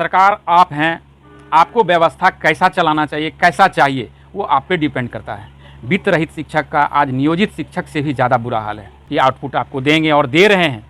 सरकार आप हैं, आपको व्यवस्था कैसा चलाना चाहिए, कैसा चाहिए, वो आप पे डिपेंड करता है। वित्त रहित शिक्षक का आज नियोजित शिक्षक से भी ज़्यादा बुरा हाल है। ये आउटपुट आपको देंगे और दे रहे हैं,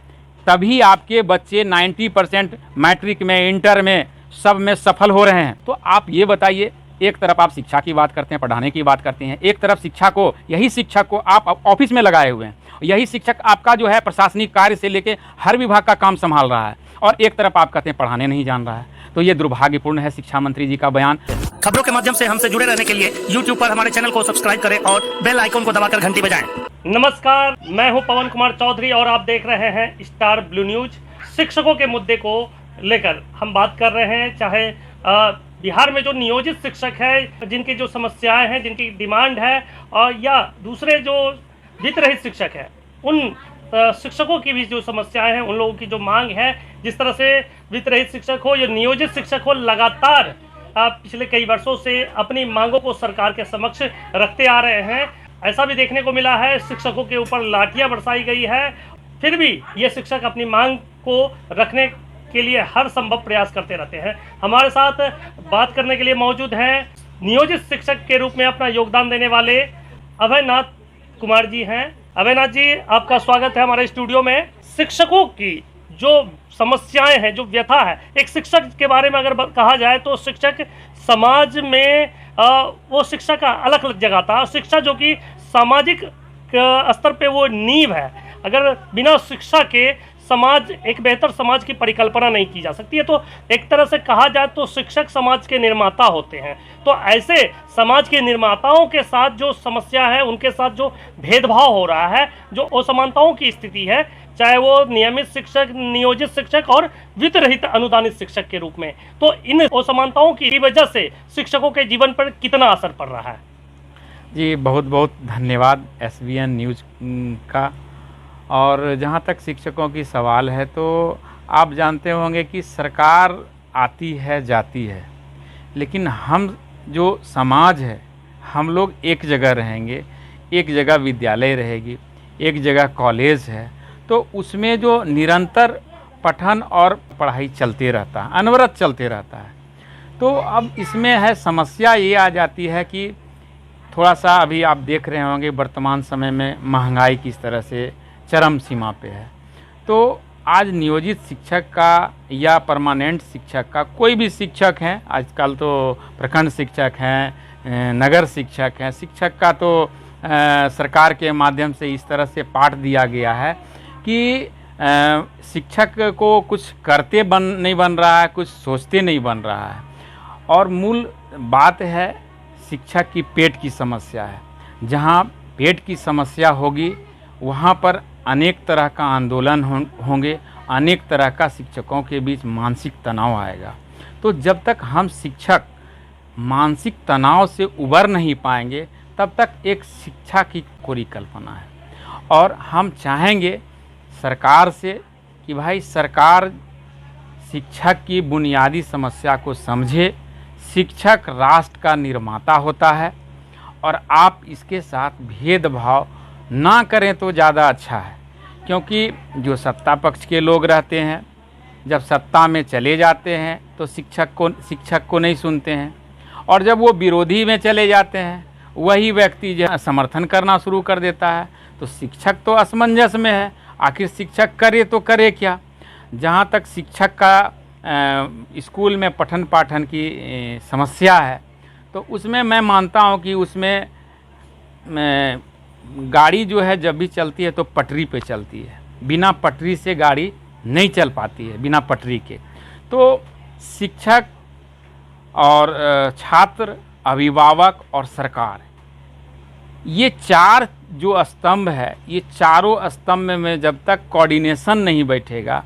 तभी आपके बच्चे 90% मैट्रिक में, इंटर में, सब में सफल हो रहे हैं। तो आप ये बताइए, एक तरफ आप शिक्षा की बात करते हैं, पढ़ाने की बात करते हैं, एक तरफ शिक्षा को, यही शिक्षक को आप ऑफिस में लगाए हुए हैं, यही शिक्षक आपका जो है प्रशासनिक कार्य से लेकर हर विभाग का काम संभाल रहा है, और एक तरफ आप कहते हैं पढ़ाने नहीं जान रहा है। तो ये दुर्भाग्यपूर्ण है शिक्षा मंत्री जी का बयान। खबरों के माध्यम से हमसे जुड़े रहने के लिए YouTube पर हमारे चैनल को सब्सक्राइब करें और बेल आइकन को दबाकर घंटी बजाएं। नमस्कार, मैं हूं पवन कुमार चौधरी और आप देख रहे हैं स्टार ब्लू न्यूज। शिक्षकों के मुद्दे को लेकर हम बात कर रहे हैं। चाहे बिहार में जो नियोजित शिक्षक है, जिनकी जो समस्याएं हैं, जिनकी डिमांड है, और या दूसरे जो वित्त रहित शिक्षक है, उन शिक्षकों की भी जो समस्याएं हैं, उन लोगों की जो मांग है, जिस तरह से वित्त रहित शिक्षक हो या नियोजित शिक्षक हो, लगातार पिछले कई वर्षों से अपनी मांगों को सरकार के समक्ष रखते आ रहे हैं। ऐसा भी देखने को मिला है, शिक्षकों के ऊपर लाठियां बरसाई गई है, फिर भी ये शिक्षक अपनी मांग को रखने के लिए हर संभव प्रयास करते रहते हैं। हमारे साथ बात करने के लिए मौजूद हैं नियोजित शिक्षक के रूप में अपना योगदान देने वाले अभयनाथ कुमार जी हैं। अभयनाथ जी, आपका स्वागत है हमारे स्टूडियो में। शिक्षकों की जो समस्याएं हैं, जो व्यथा है, एक शिक्षक के बारे में अगर कहा जाए तो शिक्षक समाज में वो शिक्षा का अलग जगह था। शिक्षा जो कि सामाजिक स्तर पे वो नींव है। अगर बिना शिक्षा के समाज, एक बेहतर समाज की परिकल्पना नहीं की जा सकती है। तो एक तरह से कहा जाए तो शिक्षक समाज के निर्माता होते हैं। तो ऐसे समाज के निर्माताओं के साथ जो समस्या है, उनके साथ जो भेदभाव हो रहा है, जो असमानताओं की स्थिति है, चाहे वो नियमित शिक्षक, नियोजित शिक्षक और वित्त रहित अनुदानित शिक्षक के रूप में, तो इन असमानताओं की वजह से शिक्षकों के जीवन पर कितना असर पड़ रहा है? जी, बहुत बहुत धन्यवाद SBN न्यूज़ का। और जहाँ तक शिक्षकों की सवाल है, तो आप जानते होंगे कि सरकार आती है, जाती है, लेकिन हम जो समाज है, हम लोग एक जगह रहेंगे, एक जगह विद्यालय रहेगी, एक जगह कॉलेज है, तो उसमें जो निरंतर पठन और पढ़ाई चलते रहता है, अनवरत चलते रहता है। तो अब इसमें है समस्या ये आ जाती है कि थोड़ा सा अभी आप देख रहे होंगे वर्तमान समय में महंगाई किस तरह से चरम सीमा पे है। तो आज नियोजित शिक्षक का या परमानेंट शिक्षक का, कोई भी शिक्षक हैं, आजकल तो प्रखंड शिक्षक हैं, नगर शिक्षक हैं, शिक्षक का तो सरकार के माध्यम से इस तरह से पाठ दिया गया है कि शिक्षक को कुछ करते नहीं बन रहा है, कुछ सोचते नहीं बन रहा है। और मूल बात है शिक्षक की पेट की समस्या है। जहाँ पेट की समस्या होगी, वहाँ पर अनेक तरह का आंदोलन होंगे, अनेक तरह का शिक्षकों के बीच मानसिक तनाव आएगा। तो जब तक हम शिक्षक मानसिक तनाव से उबर नहीं पाएंगे, तब तक एक शिक्षा की कोई कल्पना है। और हम चाहेंगे सरकार से कि भाई सरकार शिक्षक की बुनियादी समस्या को समझे। शिक्षक राष्ट्र का निर्माता होता है, और आप इसके साथ भेदभाव ना करें तो ज़्यादा अच्छा है। क्योंकि जो सत्ता पक्ष के लोग रहते हैं, जब सत्ता में चले जाते हैं तो शिक्षक को नहीं सुनते हैं, और जब वो विरोधी में चले जाते हैं, वही व्यक्ति जो समर्थन करना शुरू कर देता है। तो शिक्षक तो असमंजस में है, आखिर शिक्षक करे तो करे क्या। जहाँ तक शिक्षक का स्कूल में पठन पाठन की समस्या है, तो उसमें मैं मानता हूँ कि उसमें गाड़ी जो है जब भी चलती है तो पटरी पे चलती है, बिना पटरी से गाड़ी नहीं चल पाती है, बिना पटरी के। तो शिक्षक और छात्र, अभिभावक और सरकार, ये चार जो स्तंभ है, ये चारों स्तंभ में जब तक कोऑर्डिनेशन नहीं बैठेगा,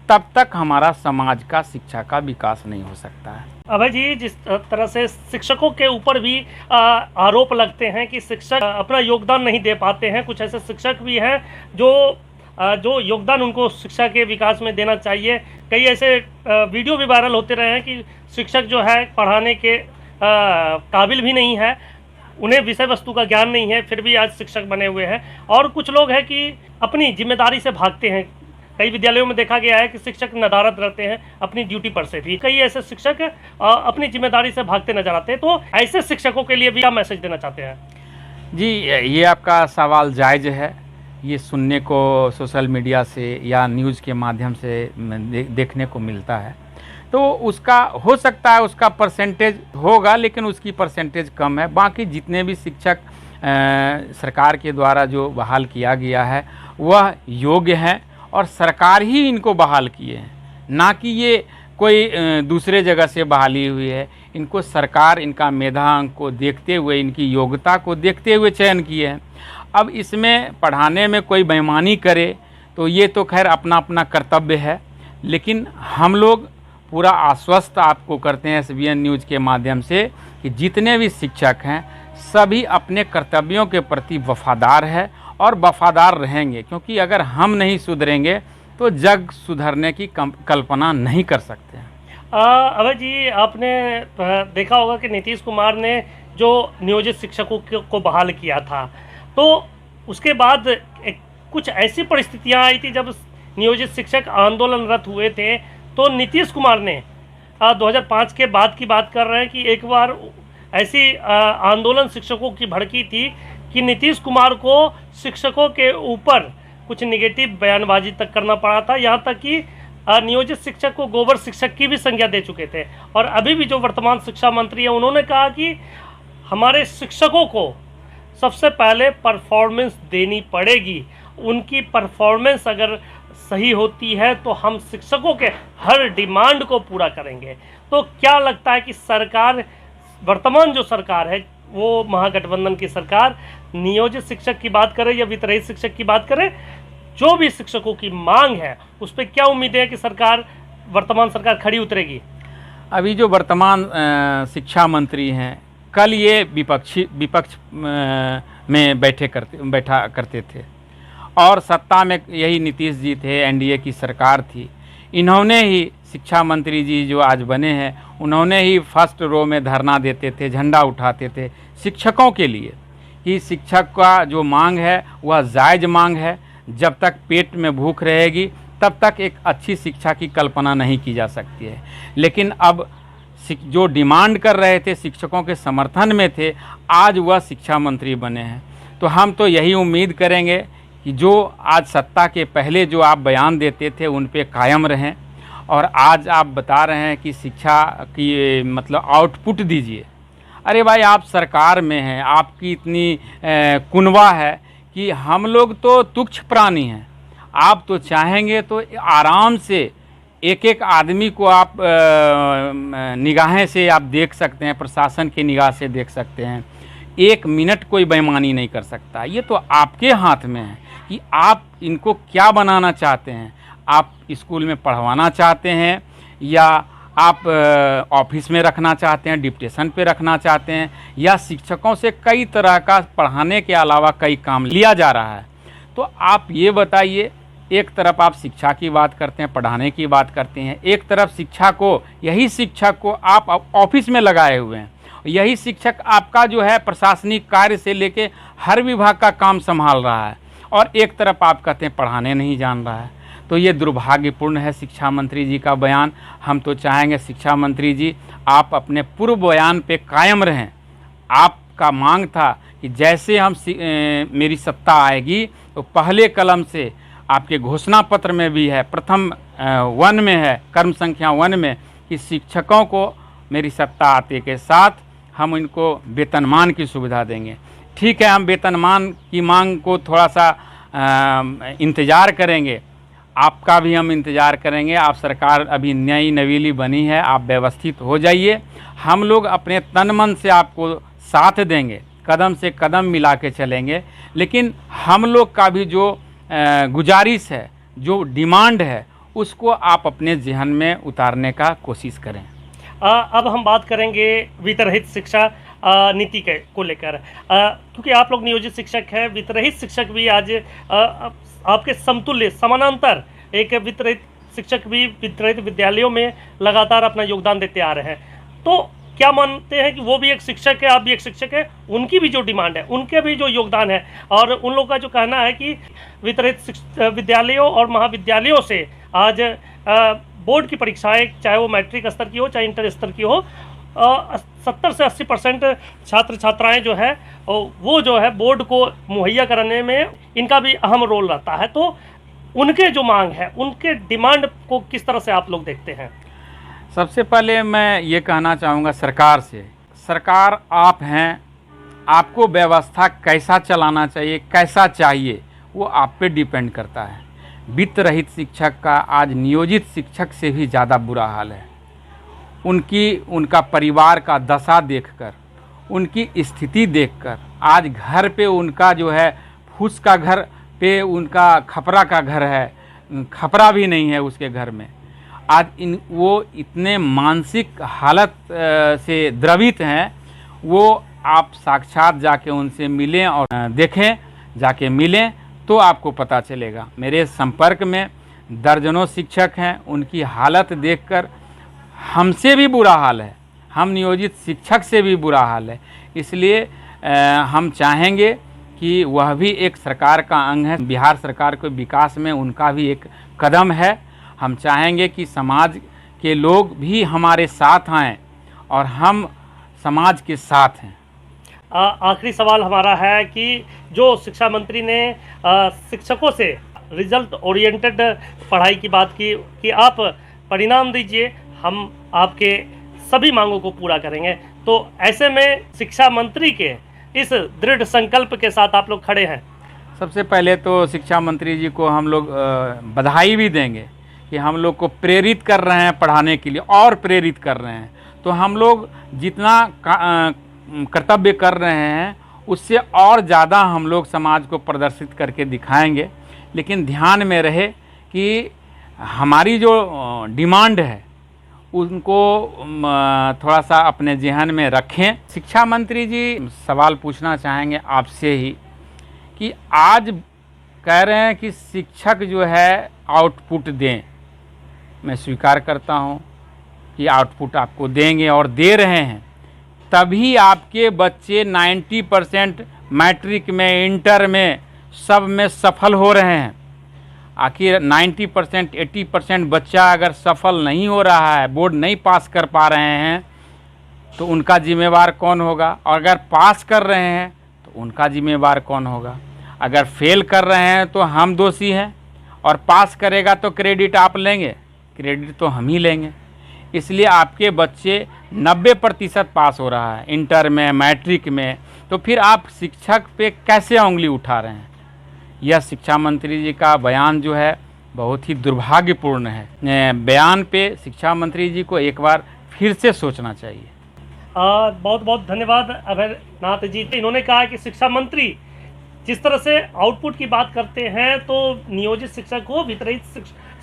तब तक हमारा समाज का शिक्षा का विकास नहीं हो सकता है। अभय जी, जिस तरह से शिक्षकों के ऊपर भी आरोप लगते हैं कि शिक्षक अपना योगदान नहीं दे पाते हैं, कुछ ऐसे शिक्षक भी हैं जो योगदान उनको शिक्षा के विकास में देना चाहिए। कई ऐसे वीडियो भी वायरल होते रहे हैं कि शिक्षक जो है पढ़ाने के काबिल भी नहीं है, उन्हें विषय वस्तु का ज्ञान नहीं है, फिर भी आज शिक्षक बने हुए हैं। और कुछ लोग हैं कि अपनी जिम्मेदारी से भागते हैं, कई विद्यालयों में देखा गया है कि शिक्षक नदारद रहते हैं अपनी ड्यूटी पर से भी। कई ऐसे शिक्षक अपनी जिम्मेदारी से भागते नजर आते हैं। तो ऐसे शिक्षकों के लिए भी क्या मैसेज देना चाहते हैं? जी, ये आपका सवाल जायज़ है। ये सुनने को सोशल मीडिया से या न्यूज़ के माध्यम से देखने को मिलता है। तो उसका हो सकता है उसका परसेंटेज होगा, लेकिन उसकी परसेंटेज कम है। बाकी जितने भी शिक्षक सरकार के द्वारा जो बहाल किया गया है वह योग्य हैं और सरकार ही इनको बहाल किए हैं, ना कि ये कोई दूसरे जगह से बहाली हुई है। इनको सरकार इनका मेधांक को देखते हुए, इनकी योग्यता को देखते हुए चयन किए हैं। अब इसमें पढ़ाने में कोई बेईमानी करे तो ये तो खैर अपना अपना कर्तव्य है, लेकिन हम लोग पूरा आश्वस्त आपको करते हैं SBN न्यूज़ के माध्यम से कि जितने भी शिक्षक हैं सभी अपने कर्तव्यों के प्रति वफादार है और वफादार रहेंगे, क्योंकि अगर हम नहीं सुधरेंगे तो जग सुधरने की कल्पना नहीं कर सकते हैं। अभय जी, आपने देखा होगा कि नीतीश कुमार ने जो नियोजित शिक्षकों को बहाल किया था, तो उसके बाद कुछ ऐसी परिस्थितियां आई थी जब नियोजित शिक्षक आंदोलनरत हुए थे। तो नीतीश कुमार ने 2005 के बाद की बात कर रहे हैं कि एक बार ऐसी आंदोलन शिक्षकों की भड़की थी कि नीतीश कुमार को शिक्षकों के ऊपर कुछ निगेटिव बयानबाजी तक करना पड़ा था। यहाँ तक कि नियोजित शिक्षक को गोबर शिक्षक की भी संज्ञा दे चुके थे। और अभी भी जो वर्तमान शिक्षा मंत्री हैं उन्होंने कहा कि हमारे शिक्षकों को सबसे पहले परफॉर्मेंस देनी पड़ेगी। उनकी परफॉर्मेंस अगर सही होती है तो हम शिक्षकों के हर डिमांड को पूरा करेंगे। तो क्या लगता है कि सरकार, वर्तमान जो सरकार है वो महागठबंधन की सरकार, नियोजित शिक्षक की बात करे या वित्तरहित शिक्षक की बात करे, जो भी शिक्षकों की मांग है उस पर क्या उम्मीद है कि वर्तमान सरकार खड़ी उतरेगी? अभी जो वर्तमान शिक्षा मंत्री हैं, कल ये विपक्ष में बैठा करते थे और सत्ता में यही नीतीश जी थे, NDA की सरकार थी। इन्होंने ही, शिक्षा मंत्री जी जो आज बने हैं, उन्होंने ही फर्स्ट रो में धरना देते थे, झंडा उठाते थे शिक्षकों के लिए कि शिक्षक का जो मांग है वह जायज़ मांग है। जब तक पेट में भूख रहेगी तब तक एक अच्छी शिक्षा की कल्पना नहीं की जा सकती है। लेकिन अब जो डिमांड कर रहे थे, शिक्षकों के समर्थन में थे, आज वह शिक्षा मंत्री बने हैं। तो हम तो यही उम्मीद करेंगे कि जो आज सत्ता के पहले जो आप बयान देते थे उन पे कायम रहें, और आज आप बता रहे हैं कि शिक्षा की मतलब आउटपुट दीजिए। अरे भाई, आप सरकार में हैं, आपकी इतनी कुनवा है कि हम लोग तो तुच्छ प्राणी हैं। आप तो चाहेंगे तो आराम से एक एक आदमी को आप निगाहें से आप देख सकते हैं, प्रशासन की निगाह से देख सकते हैं। 1 मिनट कोई बेईमानी नहीं कर सकता। ये तो आपके हाथ में है कि आप इनको क्या बनाना चाहते हैं। आप स्कूल में पढ़वाना चाहते हैं या आप ऑफिस में रखना चाहते हैं, डिप्टेशन पे रखना चाहते हैं, या शिक्षकों से कई तरह का पढ़ाने के अलावा कई काम लिया जा रहा है। तो आप ये बताइए, एक तरफ आप शिक्षा की बात करते हैं, पढ़ाने की बात करते हैं, एक तरफ शिक्षा को, यही शिक्षक को आप ऑफिस में लगाए हुए हैं। यही शिक्षक आपका जो है प्रशासनिक कार्य से लेके हर विभाग का काम संभाल रहा है, और एक तरफ आप कहते हैं पढ़ाने नहीं जान रहा है। तो ये दुर्भाग्यपूर्ण है शिक्षा मंत्री जी का बयान। हम तो चाहेंगे शिक्षा मंत्री जी आप अपने पूर्व बयान पे कायम रहें। आपका मांग था कि जैसे हम मेरी सत्ता आएगी तो पहले कलम से, आपके घोषणा पत्र में भी है, प्रथम 1 में है, कर्म संख्या 1 में, कि शिक्षकों को मेरी सत्ता आते के साथ हम इनको वेतनमान की सुविधा देंगे। ठीक है, हम वेतनमान की मांग को थोड़ा सा इंतज़ार करेंगे, आपका भी हम इंतज़ार करेंगे। आप सरकार अभी नई नवीली बनी है, आप व्यवस्थित हो जाइए। हम लोग अपने तन मन से आपको साथ देंगे, कदम से कदम मिला के चलेंगे। लेकिन हम लोग का भी जो गुजारिश है, जो डिमांड है, उसको आप अपने जहन में उतारने का कोशिश करें। अब हम बात करेंगे वित्तरहित शिक्षा नीति को लेकर, क्योंकि आप लोग नियोजित शिक्षक हैं। वित्तरहित शिक्षक भी आज आपके समतुल्य, समानांतर एक वित्तरहित शिक्षक भी वित्तरहित विद्यालयों में लगातार अपना योगदान देते आ रहे हैं। तो क्या मानते हैं कि वो भी एक शिक्षक है, आप भी एक शिक्षक है, उनकी भी जो डिमांड है, उनके भी जो योगदान है, और उन लोगों का जो कहना है कि वितरित विद्यालयों और महाविद्यालयों से आज बोर्ड की परीक्षाएं, चाहे वो मैट्रिक स्तर की हो चाहे इंटर स्तर की हो, 70 से 80% छात्र छात्राएं जो है वो जो है बोर्ड को मुहैया कराने में इनका भी अहम रोल रहता है। तो उनके जो मांग है, उनके डिमांड को किस तरह से आप लोग देखते हैं? सबसे पहले मैं ये कहना चाहूँगा सरकार से, सरकार आप हैं, आपको व्यवस्था कैसा चलाना चाहिए, कैसा चाहिए, वो आप पे डिपेंड करता है। वित्त रहित शिक्षक का आज नियोजित शिक्षक से भी ज़्यादा बुरा हाल है। उनका परिवार का दशा देखकर, उनकी स्थिति देखकर, आज घर पे उनका जो है फूस का घर पे उनका खपरा का घर है, खपरा भी नहीं है उसके घर में। आज वो इतने मानसिक हालत से द्रवित हैं, वो आप साक्षात जाके उनसे मिलें और देखें, जाके मिलें तो आपको पता चलेगा। मेरे संपर्क में दर्जनों शिक्षक हैं, उनकी हालत देखकर हमसे भी बुरा हाल है, हम नियोजित शिक्षक से भी बुरा हाल है। इसलिए हम चाहेंगे कि वह भी एक सरकार का अंग है, बिहार सरकार के विकास में उनका भी एक कदम है। हम चाहेंगे कि समाज के लोग भी हमारे साथ आएँ और हम समाज के साथ हैं। आखिरी सवाल हमारा है कि जो शिक्षा मंत्री ने शिक्षकों से रिजल्ट ओरिएंटेड पढ़ाई की बात की कि आप परिणाम दीजिए, हम आपके सभी मांगों को पूरा करेंगे, तो ऐसे में शिक्षा मंत्री के इस दृढ़ संकल्प के साथ आप लोग खड़े हैं? सबसे पहले तो शिक्षा मंत्री जी को हम लोग बधाई भी देंगे कि हम लोग को प्रेरित कर रहे हैं पढ़ाने के लिए, और प्रेरित कर रहे हैं। तो हम लोग जितना कर्तव्य कर रहे हैं उससे और ज़्यादा हम लोग समाज को प्रदर्शित करके दिखाएंगे। लेकिन ध्यान में रहे कि हमारी जो डिमांड है उनको थोड़ा सा अपने ज़हन में रखें। शिक्षा मंत्री जी, सवाल पूछना चाहेंगे आपसे ही कि आज कह रहे हैं कि शिक्षक जो है आउटपुट दें। मैं स्वीकार करता हूं कि आउटपुट आपको देंगे और दे रहे हैं, तभी आपके बच्चे 90% मैट्रिक में, इंटर में, सब में सफल हो रहे हैं। आखिर 90% 80% बच्चा अगर सफल नहीं हो रहा है, बोर्ड नहीं पास कर पा रहे हैं, तो उनका जिम्मेवार कौन होगा? और अगर पास कर रहे हैं तो उनका जिम्मेवार कौन होगा? अगर फेल कर रहे हैं तो हम दोषी हैं, और पास करेगा तो क्रेडिट आप लेंगे? क्रेडिट तो हम ही लेंगे। इसलिए आपके बच्चे 90% पास हो रहा है इंटर में, मैट्रिक में, तो फिर आप शिक्षक पे कैसे उंगली उठा रहे हैं? यह शिक्षा मंत्री जी का बयान जो है बहुत ही दुर्भाग्यपूर्ण है। बयान पे शिक्षा मंत्री जी को एक बार फिर से सोचना चाहिए। बहुत बहुत धन्यवाद अभयनाथ जी। इन्होंने कहा कि शिक्षा मंत्री जिस तरह से आउटपुट की बात करते हैं, तो नियोजित शिक्षक हो, वितरित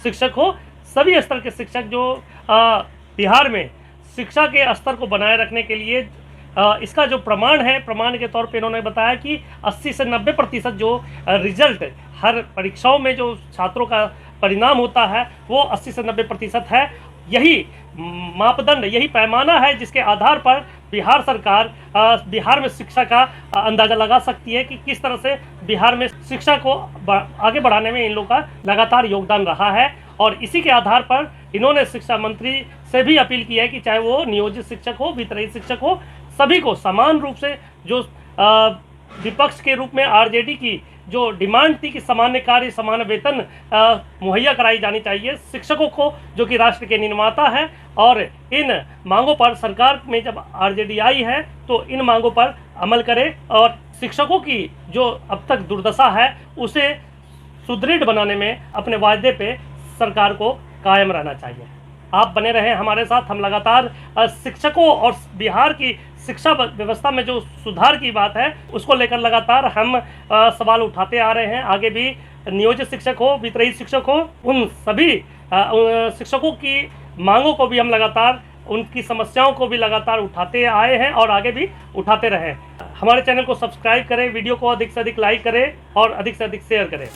शिक्षक हो, सभी स्तर के शिक्षक जो बिहार में शिक्षा के स्तर को बनाए रखने के लिए इसका जो प्रमाण है, प्रमाण के तौर पे इन्होंने बताया कि 80 से 90% जो रिजल्ट हर परीक्षाओं में जो छात्रों का परिणाम होता है वो 80 से 90% है। यही मापदंड, यही पैमाना है जिसके आधार पर बिहार सरकार बिहार में शिक्षा का अंदाज़ा लगा सकती है कि किस तरह से बिहार में शिक्षा को आगे बढ़ाने में इन लोगों का लगातार योगदान रहा है। और इसी के आधार पर इन्होंने शिक्षा मंत्री से भी अपील की है कि चाहे वो नियोजित शिक्षक हो, वितरित शिक्षक हो, सभी को समान रूप से, जो विपक्ष के रूप में आरजेडी की जो डिमांड थी कि सामान्य कार्य समान वेतन मुहैया कराई जानी चाहिए शिक्षकों को, जो कि राष्ट्र के निर्माता है। और इन मांगों पर सरकार में जब आरजेडी आई है तो इन मांगों पर अमल करे और शिक्षकों की जो अब तक दुर्दशा है उसे सुदृढ़ बनाने में अपने वायदे पे सरकार को कायम रहना चाहिए। आप बने रहें हमारे साथ। हम लगातार शिक्षकों और बिहार की शिक्षा व्यवस्था में जो सुधार की बात है उसको लेकर लगातार हम सवाल उठाते आ रहे हैं। आगे भी नियोजित शिक्षक हो, वितरित शिक्षक हो, उन सभी शिक्षकों की मांगों को भी हम लगातार, उनकी समस्याओं को भी लगातार उठाते आए हैं और आगे भी उठाते रहें। हमारे चैनल को सब्सक्राइब करें, वीडियो को अधिक से अधिक लाइक करें और अधिक से अधिक शेयर करें।